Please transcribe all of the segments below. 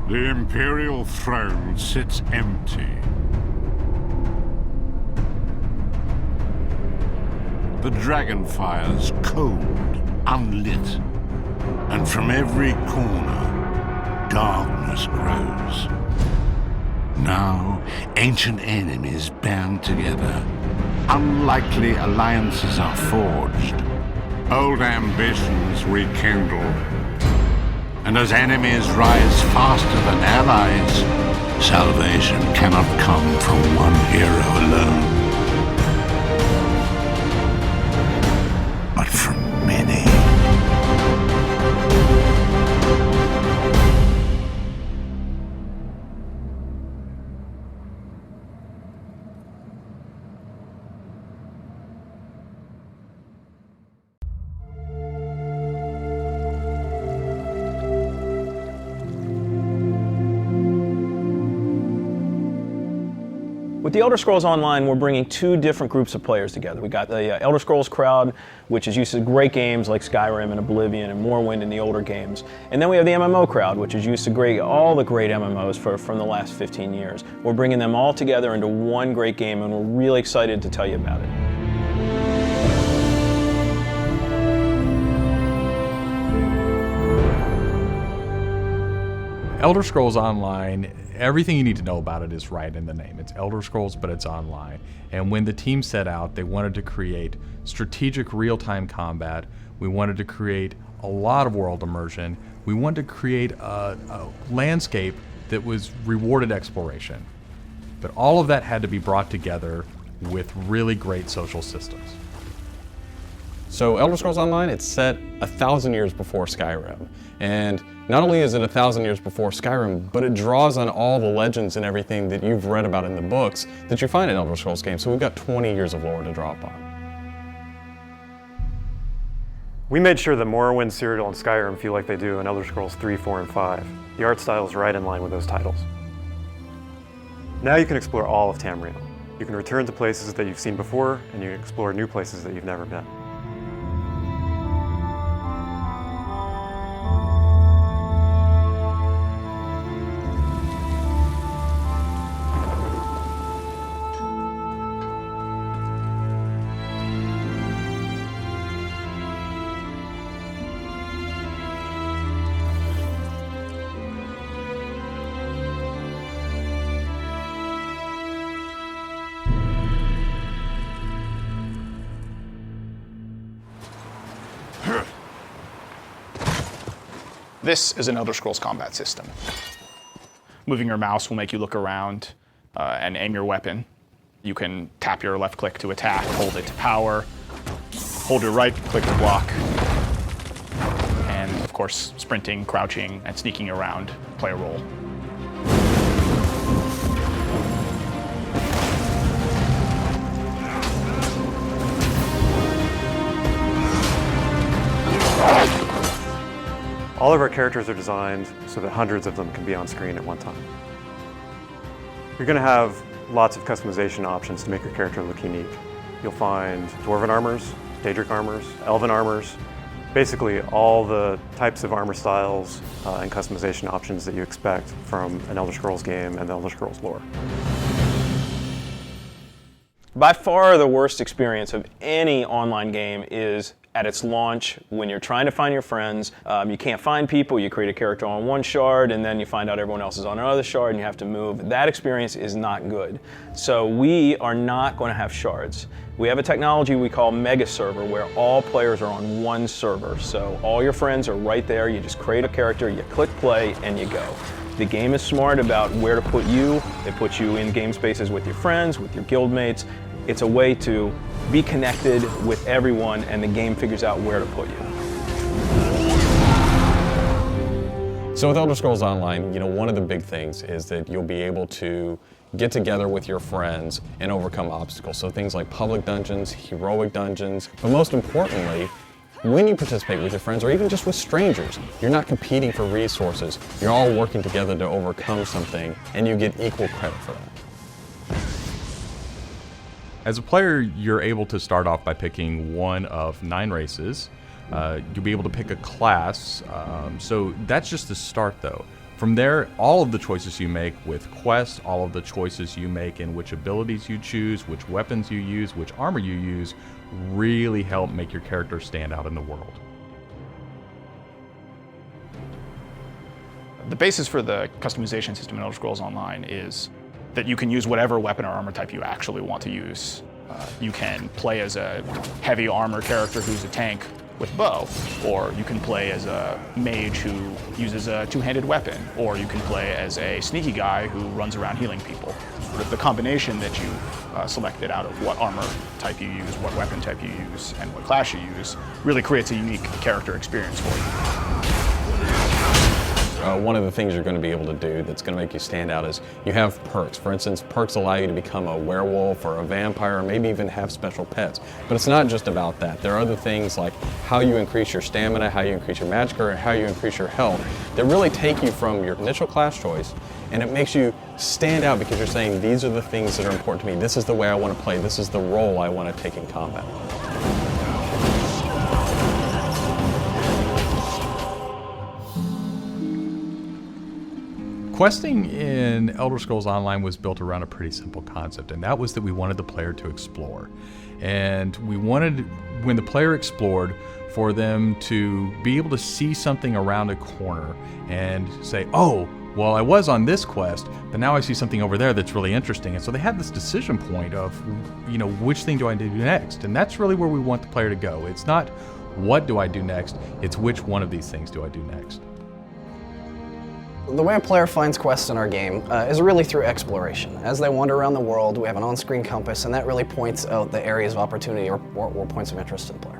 The Imperial throne sits empty. The dragonfire's cold, unlit, and from every corner, darkness grows. Now, ancient enemies band together. Unlikely alliances are forged. Old ambitions rekindle. And as enemies rise faster than allies, salvation cannot come from one hero alone, but from many. With the Elder Scrolls Online, we're bringing two different groups of players together. We got the Elder Scrolls crowd, which is used to great games like Skyrim and Oblivion and Morrowind and the older games. And then we have the MMO crowd, which is used to all the great MMOs from the last 15 years. We're bringing them all together into one great game, and we're really excited to tell you about it. Elder Scrolls Online, everything you need to know about it is right in the name. It's Elder Scrolls, but it's online. And when the team set out, they wanted to create strategic real-time combat. We wanted to create a lot of world immersion. We wanted to create a landscape that was rewarded exploration. But all of that had to be brought together with really great social systems. So Elder Scrolls Online, it's set 1,000 years before Skyrim. And not only is it 1,000 years before Skyrim, but it draws on all the legends and everything that you've read about in the books that you find in Elder Scrolls games. So we've got 20 years of lore to draw upon. We made sure that Morrowind, Cyrodiil, and Skyrim feel like they do in Elder Scrolls 3, 4, and 5. The art style is right in line with those titles. Now you can explore all of Tamriel. You can return to places that you've seen before, and you can explore new places that you've never been. This is an Elder Scrolls combat system. Moving your mouse will make you look around and aim your weapon. You can tap your left click to attack, hold it to power, hold your right click to block, and of course, sprinting, crouching, and sneaking around play a role. All of our characters are designed so that hundreds of them can be on screen at one time. You're going to have lots of customization options to make your character look unique. You'll find Dwarven armors, Daedric armors, Elven armors, basically all the types of armor styles and customization options that you expect from an Elder Scrolls game and the Elder Scrolls lore. By far the worst experience of any online game is at its launch, when you're trying to find your friends, you can't find people, you create a character on one shard, and then you find out everyone else is on another shard, and you have to move. That experience is not good. So we are not going to have shards. We have a technology we call Mega Server, where all players are on one server. So all your friends are right there, you just create a character, you click play, and you go. The game is smart about where to put you. It puts you in game spaces with your friends, with your guildmates. It's a way to be connected with everyone, and the game figures out where to put you. So with Elder Scrolls Online, one of the big things is that you'll be able to get together with your friends and overcome obstacles. So things like public dungeons, heroic dungeons, but most importantly, when you participate with your friends or even just with strangers, you're not competing for resources. You're all working together to overcome something, and you get equal credit for that. As a player, you're able to start off by picking one of 9 races. You'll be able to pick a class, so that's just the start though. From there, all of the choices you make with quests, all of the choices you make in which abilities you choose, which weapons you use, which armor you use, really help make your character stand out in the world. The basis for the customization system in Elder Scrolls Online is that you can use whatever weapon or armor type you actually want to use. You can play as a heavy armor character who's a tank with bow, or you can play as a mage who uses a two-handed weapon, or you can play as a sneaky guy who runs around healing people. Sort of the combination that you selected out of what armor type you use, what weapon type you use, and what class you use really creates a unique character experience for you. One of the things you're going to be able to do that's going to make you stand out is you have perks. For instance, perks allow you to become a werewolf or a vampire, or maybe even have special pets. But it's not just about that. There are other things like how you increase your stamina, how you increase your magic, or how you increase your health that really take you from your initial class choice, and it makes you stand out because you're saying, these are the things that are important to me. This is the way I want to play. This is the role I want to take in combat. Questing in Elder Scrolls Online was built around a pretty simple concept, and that was that we wanted the player to explore. And we wanted, when the player explored, for them to be able to see something around a corner and say, oh, well, I was on this quest, but now I see something over there that's really interesting. And so they had this decision point of, you know, which thing do I do next? And that's really where we want the player to go. It's not what do I do next, it's which one of these things do I do next. The way a player finds quests in our game is really through exploration. As they wander around the world, we have an on-screen compass, and that really points out the areas of opportunity or points of interest to the player.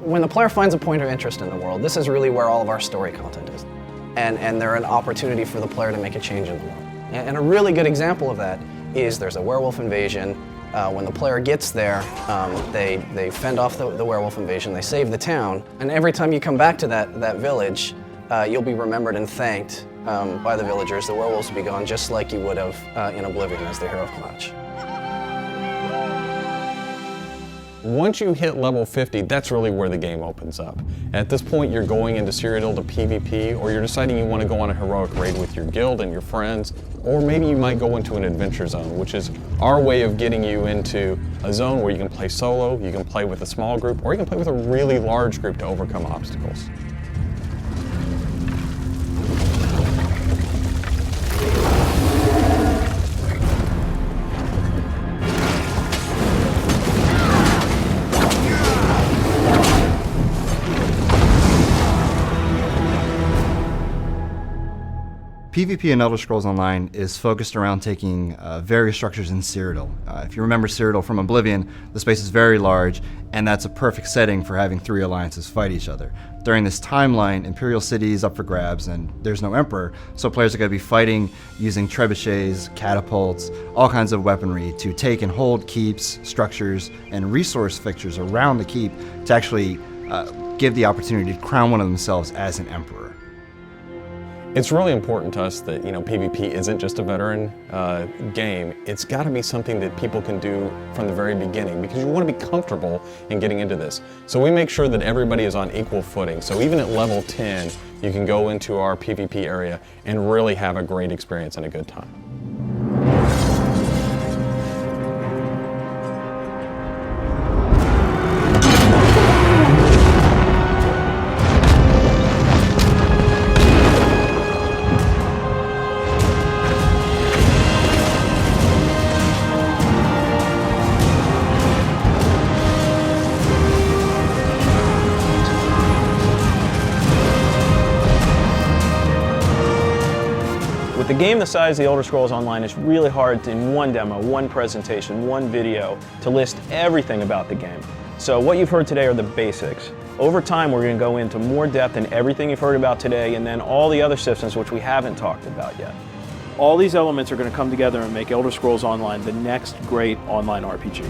When the player finds a point of interest in the world, this is really where all of our story content is. And they're an opportunity for the player to make a change in the world. And a really good example of that is there's a werewolf invasion. When the player gets there, they fend off the werewolf invasion, they save the town, and every time you come back to that village, you'll be remembered and thanked by the villagers. The werewolves will be gone just like you would have in Oblivion as the hero of Klatch. Once you hit level 50, that's really where the game opens up. At this point, you're going into Cyrodiil to PvP, or you're deciding you want to go on a heroic raid with your guild and your friends, or maybe you might go into an adventure zone, which is our way of getting you into a zone where you can play solo, you can play with a small group, or you can play with a really large group to overcome obstacles. PvP in Elder Scrolls Online is focused around taking various structures in Cyrodiil. If you remember Cyrodiil from Oblivion, the space is very large, and that's a perfect setting for having three alliances fight each other. During this timeline, Imperial City is up for grabs, and there's no Emperor, so players are going to be fighting using trebuchets, catapults, all kinds of weaponry to take and hold keeps, structures, and resource fixtures around the keep to actually give the opportunity to crown one of themselves as an Emperor. It's really important to us that, PvP isn't just a veteran game. It's got to be something that people can do from the very beginning, because you want to be comfortable in getting into this. So we make sure that everybody is on equal footing. So even at level 10, you can go into our PvP area and really have a great experience and a good time. With a game the size of the Elder Scrolls Online, it's really hard in one demo, one presentation, one video to list everything about the game. So what you've heard today are the basics. Over time, we're going to go into more depth in everything you've heard about today, and then all the other systems which we haven't talked about yet. All these elements are going to come together and make Elder Scrolls Online the next great online RPG.